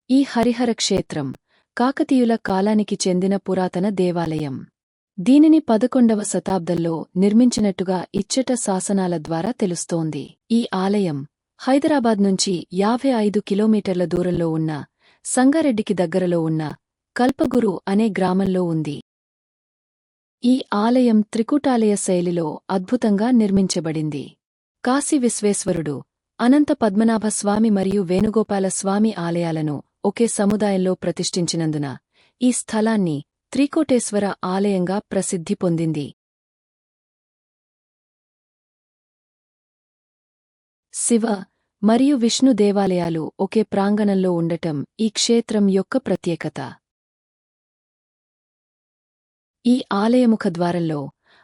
ఈ హరిహర క్షేత్రం కాకతీయుల కాలానికి చెందిన పురాతన దేవాలయం. దీనిని 11వ శతాబ్దంలో నిర్మించినట్టుగా ఇచ్చట శాసనాల ద్వారా తెలుస్తోంది. ఈ ఆలయం హైదరాబాద్ నుంచి 55 కిలోమీటర్ల దూరంలో ఉన్న సంగారెడ్డికి దగ్గరలో ఉన్న కల్పగురు అనే గ్రామంలో ఉంది. ఈ ఆలయం త్రికూటాలయ శైలిలో అద్భుతంగా నిర్మించబడింది. కాశీ విశ్వేశ్వరుడు, అనంత పద్మనాభ స్వామి మరియు వేణుగోపాల స్వామి ఆలయాలను ఒకే సముదాయంలో ప్రతిష్ఠించినందున ఈ స్థలాన్ని త్రికోటేశ్వర ఆలయంగా ప్రసిద్ధి పొందింది. శివ మరియు విష్ణు దేవాలయాలు ఒకే ప్రాంగణంలో ఉండటం ఈ క్షేత్రం యొక్క ప్రత్యేకత. ఈ ఆలయముఖద్వారంలో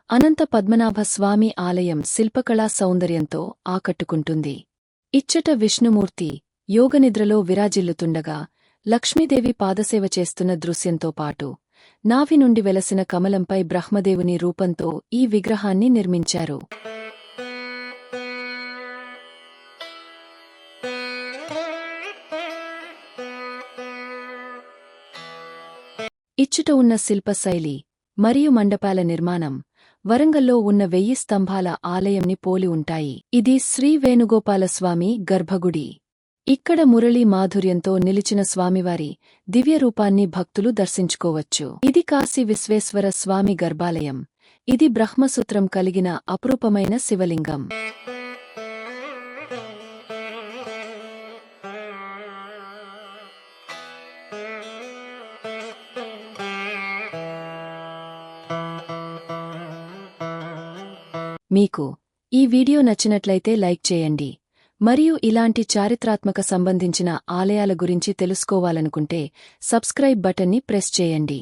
అనంత పద్మనాభ స్వామి ఆలయం శిల్పకళా సౌందర్యంతో ఆకట్టుకుంటుంది. ఇచ్చట విష్ణుమూర్తి యోగనిద్రలో విరాజిల్లుతుండగా లక్ష్మీదేవి పాదసేవ చేస్తున్న దృశ్యంతో పాటు నాభి నుండి వెలసిన కమలంపై బ్రహ్మదేవుని రూపంతో ఈ విగ్రహాన్ని నిర్మించారు. ఇచ్చట ఉన్న శిల్పశైలి మరియు మండపాల నిర్మాణం వరంగల్లో ఉన్న 1000 స్తంభాల ఆలయంని పోలి ఉంటాయి. ఇది శ్రీ వేణుగోపాలస్వామి గర్భగుడి. ఇక్కడ మురళీ మాధుర్యంతో నిలిచిన స్వామివారి దివ్యరూపాన్ని భక్తులు దర్శించుకోవచ్చు. ఇది కాశీ విశ్వేశ్వర స్వామి గర్భాలయం. ఇది బ్రహ్మసూత్రం కలిగిన అపురూపమైన శివలింగం. మీకు ఈ వీడియో నచ్చినట్లయితే లైక్ చేయండి. మరియు ఇలాంటి చారిత్రాత్మక సంబంధించిన ఆలయాల గురించి తెలుసుకోవాలనుకుంటే సబ్స్క్రైబ్ బటన్ని ప్రెస్ చేయండి.